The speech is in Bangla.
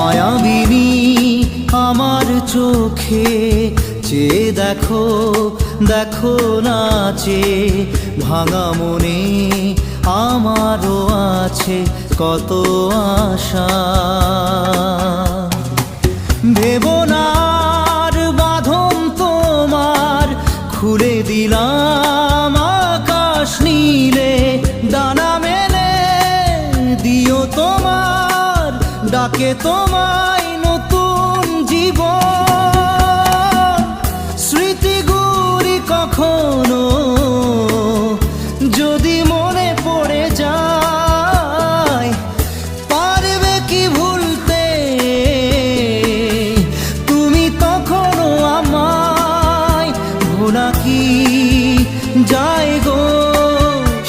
মায়াবিনী আমার চোখে চেয়ে দেখো, দেখো নাচে ভাঙা মনে আমারও আছে কত আশা। ভেবনার বাঁধন তোমার খুলে দিলাম আকাশ নীলে, ডানা মেলে দিও তোমার ডাকে তোমায় নতুন জীবন। স্মৃতিগুলি কখনো যদি মনে